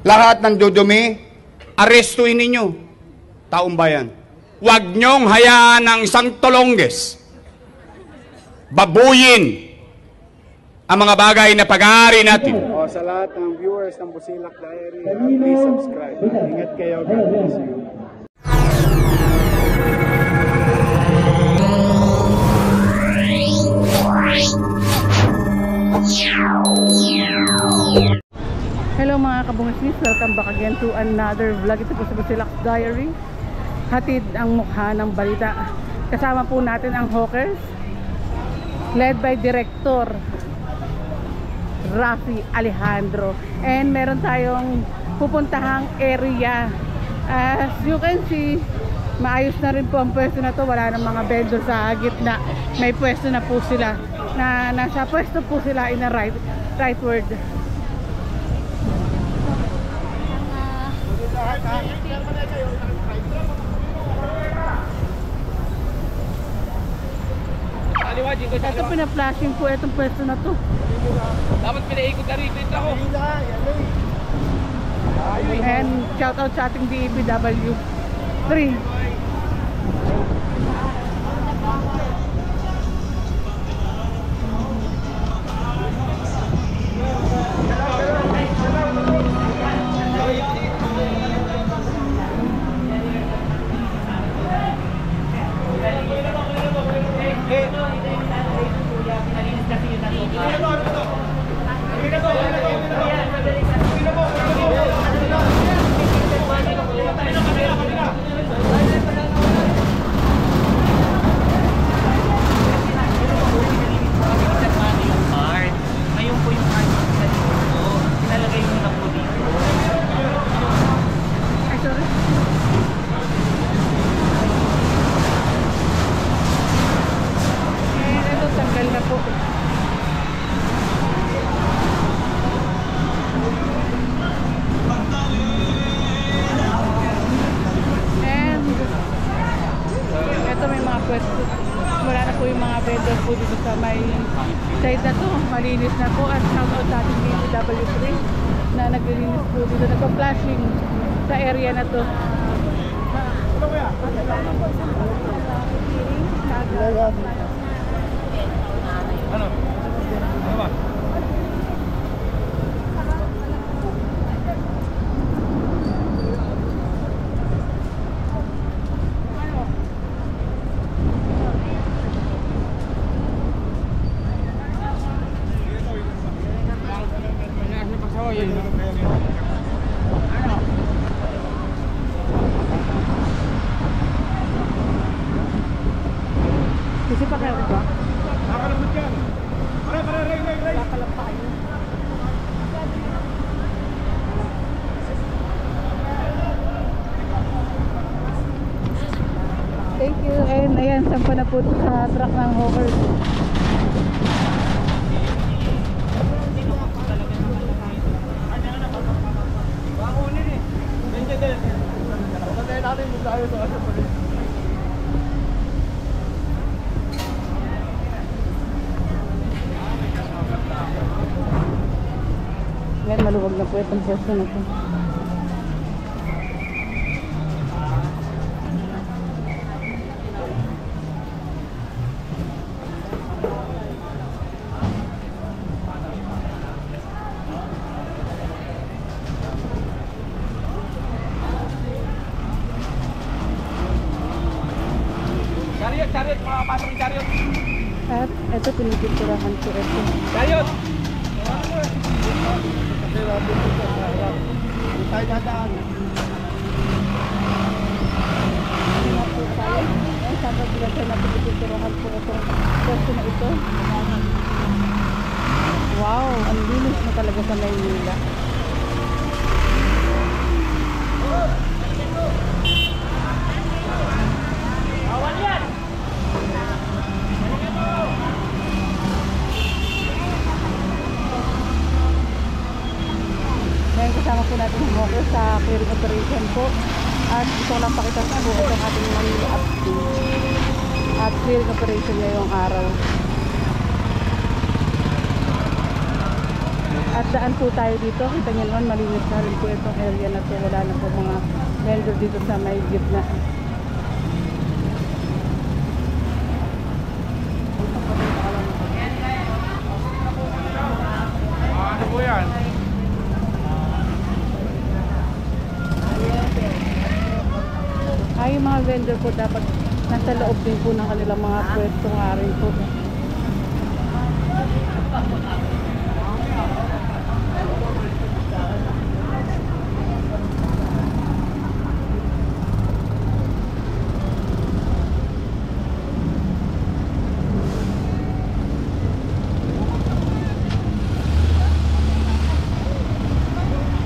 Lahat ng dudumi, arestuin ninyo. Taong bayan. Huwag niyong hayaan ng isang tolongges. Babuyin ang mga bagay na pag-aari natin. Sa lahat ng viewers ng Busilak Diary, please subscribe. Ingat kayo. God bless you. Hello mga kabungisnis, welcome back again to another vlog. Ito po sa Busilak Diary. Hatid ang mukha ng balita. Kasama po natin ang Hawkers, led by Director Rafi Alejandro. And meron tayong pupuntahang area. As you can see, maayos na rin po ang pwesto na to. Wala ng mga vendor sa gitna. May pwesto na po sila. Nasa pwesto po sila in a right word. Ito pina-flashing po itong pwesto na to. Dapat pinaikot na rito ito ako. And shout out sa ating DEPW 3. Wala na po yung mga vendor po dito sa may side na to. Malinis na po. At shout out sa ating DPW3 na naglilinis po dito. Nagpa-flashing sa area na to. Ano? Ano ba? Kasi pa kayo ba? Nakakalapot yan. Ray. Nakakalapay. Thank you. And ayan, sampa na po sa truck ng Hawkers. Ngayon maluwag na po itong pwesto na po. Chariot, makapasok yung chariot. At ito pinipinturahan ko ito. Chariot! Tayo dadaan. Ay, sabi sila siya na pinipinturahan po itong pwesto na ito. Wow, ang linis na talaga sa Maynila. Bawal yan! Ngayon kasama po natin ang Hawkers sa clearing operation po. At gusto ko lang pakita sa bukas ang ating Manila update. At clearing operation ngayong araw. At daan po tayo dito. Kita nyo naman, malinis na rin po itong area na to. Wala na po mga vendor dito sa may gitna. Ano po yan? Ay, yung mga vendor po dapat nasa loob din po ng kanilang mga pwesto nga rin po.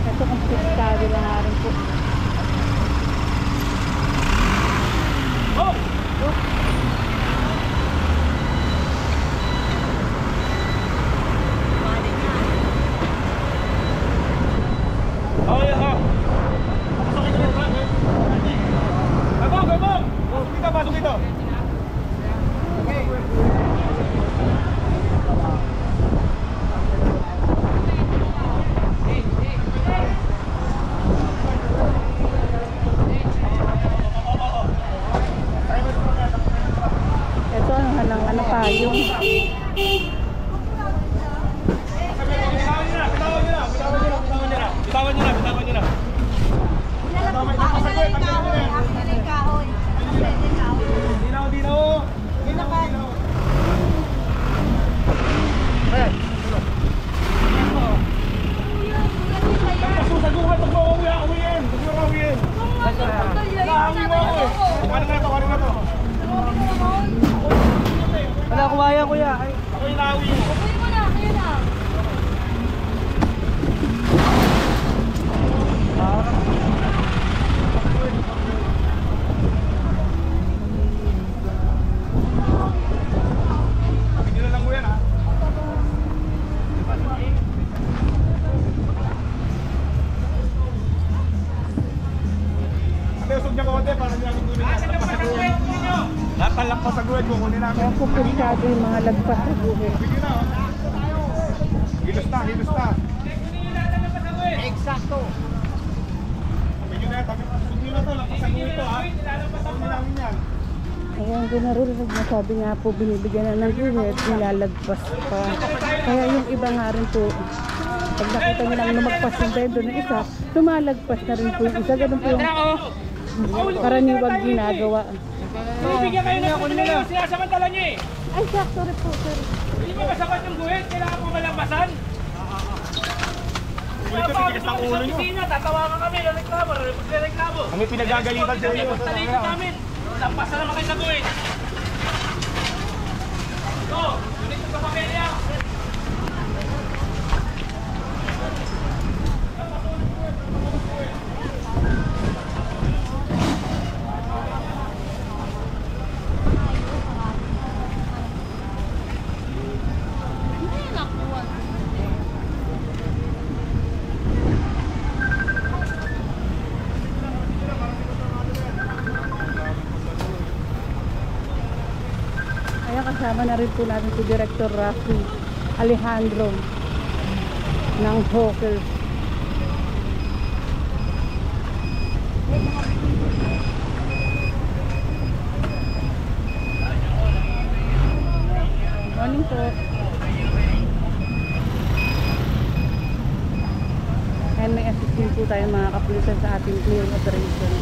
Ito kung piskado na nga rin po. Oh, yeah, oh. Gabong, gabong! Pasok dito, pasok dito. Ito ano pa yung Bitawan nyo na, bitawan nyo na. Dinaw, dinaw. Saguhan, uwiin. Uwiin. Naawi mo ako eh. Ano na to, ano na to? Wala kumaya kuya. Ako yung naawi mo. Hindi na lang mo yan ha. Ate, usog niya konti para hindi namin kunin niya. Lahat ng lang pasaguhin ko, kunin namin. kaya po piskado yung mga lagpas sa buhay. Sige na, oh. Hilos na, hilos na. Eksakto. Sabi nyo na, usog nyo na to, pasaguhin to ha. Kunin namin yan. Ayan, ginaririnig na sabi nga po, binibigyan na ng unit, nilalagpas pa. Kaya yung iba nga rin po, pag nakita nyo lang lumagpas yung vendor ng isa, lumalagpas na rin po yung isa. Ganun po yung karaniwang ginagawa. Bibigyan kayo ng kunin nyo, sinasamantala nyo eh. Ay, sakto rin po, sir. Hindi ba masapat yung guhit? Kailangan po malampasan? Pagpapagod sa opisina, tatawagan kami, reklamo. Kami pinagagalitan sa inyo. Talikod namin. Lampasan naman kayo sa guhit. Ito, unit ng kapapelya. Ayan, kasama na rin po natin si Director Rafi Alejandro ng Hawkers. Morning po. And may assistant po tayo mga kapulisan sa ating clearing operation.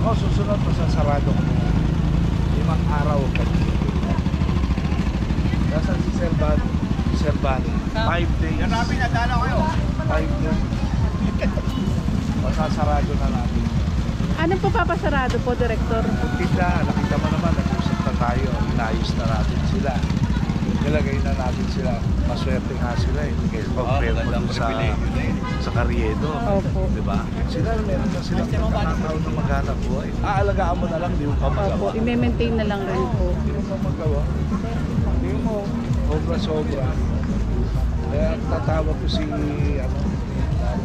Ako susunod pa sa sarado ko. 5 araw. Nasaan si Sir Bani? Si Sir Bani. 5 days. Yan namin, nadala kayo. 5 days. Masasarado na natin. Anong po papasarado po, Director? Tinda, nakita mo naman, nag-usap kami. tayo, inayos na natin sila. Nilagay na natin sila. Maswerte nga sila eh. Kasi compare mo dun sa Carriedo. Opo. Diba? Sila meron na silang pagkakataon na maghanap buhay. Aalagaan mo na lang, di mo pa magawa. Opo, i-maintain na lang rin po. Hindi mo pa magawa. Hindi mo, sobra-sobra. Kaya tatawag ko si,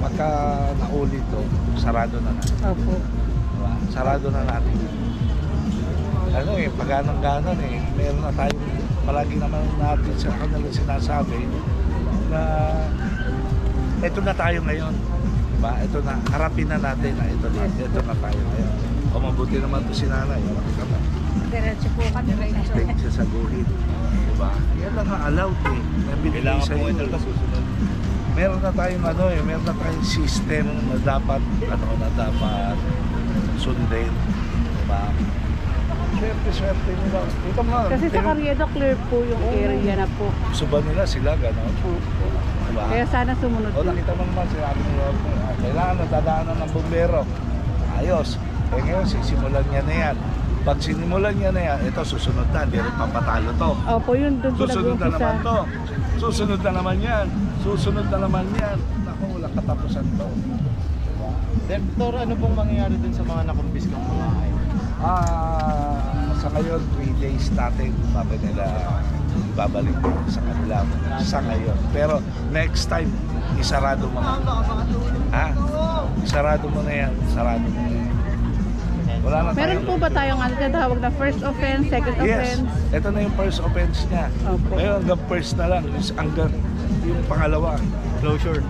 pagka naulit to, sarado na natin. Opo. Diba? Sarado na natin. Pag ganon meron na tayong, palagi naman natin sa kanila sinasabi na ito na tayo ngayon. Diba? Ito na, harapin na natin na ito na tayo ngayon. O mabuti naman ito si nanay. Diretso po kami. Take siya sa guhit. Diba? Yan lang ang allowed eh. Kailangan po ito na susunod. Meron na tayong meron na tayong system na dapat sundin. Diba? Swerte nila. Ito mo. Kasi sa Carriedo, clear po yung area na po. Gusto ba nila sila gano'n? Opo. Diba? Kaya sana sumunod O din. nakita mo naman sinabi ni Yorme, kailangan nadadaanan ng bumbero. Ayos. Eh ngayon, sisimulan niya na yan. Pag sinimulan niya na yan, ito susunod na, hindi rin papatalo to. Opo, yun doon po Susunod na naman nag-umpisa. to. Susunod na naman yan. Susunod na naman yan. Naku, wala katapusan to. Doktor, ano pong mangyayari dun sa mga nakumpiskang mga hayop? Sa ngayon, 3 days natin, sabi nila, babalik sa kanila sa ngayon. Pero next time, isarado mo na. Isarado mo na yan. Sarado mo na yan. Wala na Meron po ba tayong tawag na first offense, second Yes, offense? ito na yung first offense niya. Opo. Ngayon hanggang first na lang, hanggang yung pangalawa. Closure.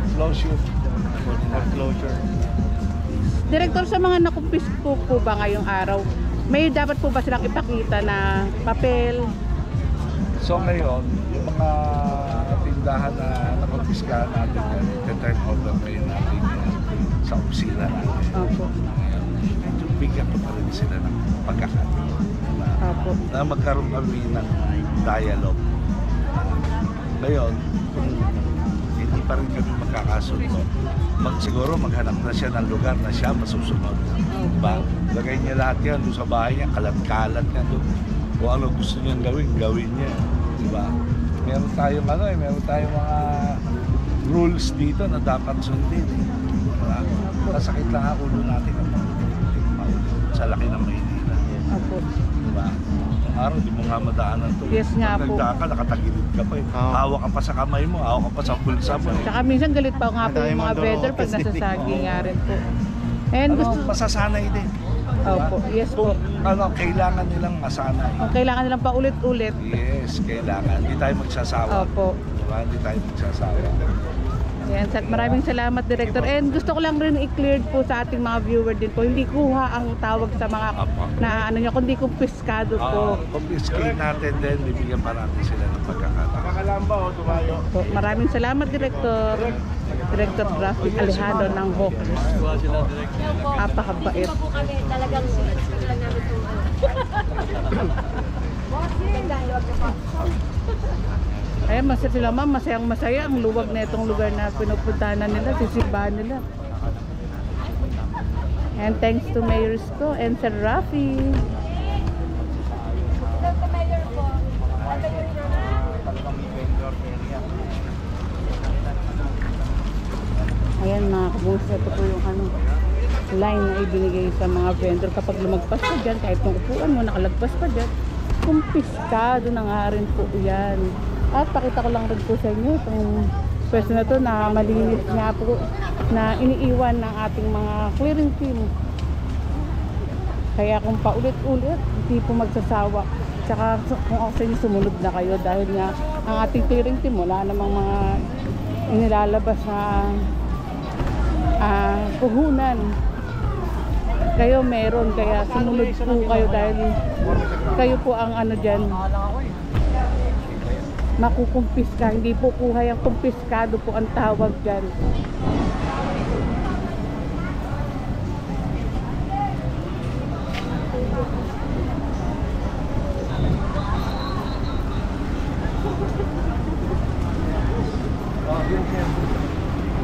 Director, sa mga nakumpis po ba ngayong araw, may dapat po ba silang ipakita na papel? So ngayon, yung mga tindahan na nakumpiskahan natin, turn over ngayon natin sa opisina natin. Opo. Ngayon, medyo bigyan ko pa rin sila ng pagkakataon Opo. na magkaroon kami ng dialogue. Ngayon, kung hindi pa rin kami magkakasundo, siguro maghanap na siya ng lugar na siya masusunod. Diba? Lagay niya lahat yan doon sa bahay niya, kalat-kalat niya doon. Kung ano gusto niyang gawin niya. Diba? Meron tayong meron tayong mga rules dito na dapat sundin. Diba? Masakit lang ang ulo natin sa laki ng Maynila. Opo. Diba? Ang araw, di mo nga madaanan to. Yes nga Pag po. nagdaan ka, nakatagilid ka pa eh. Hawak ka pa sa kamay mo, hawak ka pa sa bulsa mo eh. Tsaka minsan galit pa nga po yung mga vendor pag nasasagi nga rin po. And gusto... Masasanay din. Opo, yes po. Kung kailangan nilang masanay. Kung kailangan nilang paulit-ulit. Yes, kailangan. Hindi tayo magsasawa. Opo. Diba? Hindi tayo magsasawa. Yan, maraming salamat, Director. And gusto ko lang rin i-clear po sa ating mga viewer din po, hindi kuha ang tawag sa mga na ano niya, kundi kumpiskado po. Confiscate natin din, bibigyan pa natin sila ng pagkakataon. Makalamba o tumayo? So, maraming salamat, Director. Director Rafi Alejandro ng Hawkers. Apakabait. po kami talagang sinunod lang namin ito. Ayan, masaya sila ma'am, masayang masaya ang luwag na itong lugar na pinupuntahan nila, sisimbahan nila. And thanks to Mayor Isko and Sir Rafi. Ayan mga kabungsa, ito po yung line na ibinigay sa mga vendor kapag lumagpas pa dyan, kahit kung upuan mo, nakalagpas pa dyan, kumpiskado na nga rin po yan. At pakita ko lang rin po sa inyo itong pwesto na to na malinis nga po na iniiwan ng ating mga clearing team. Kaya kung paulit-ulit, hindi po magsasawa. Tsaka kung ako sa inyo, sumunod na kayo dahil nga ang ating clearing team, wala namang mga inilalabas na puhunan. Kayo meron, kaya sumunod po kayo dahil kayo po ang ano dyan, makukumpiska. Hindi po kuha yung kumpiskado po ang tawag dyan.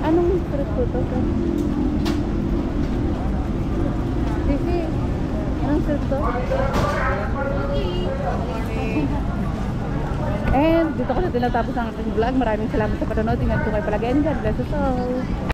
Anong fruit po to? Sisi, anong fruit to? And dito ko na tinatapos ang ating vlog. Maraming salamat sa panonood. Ingat po kayo palagi and God bless us all.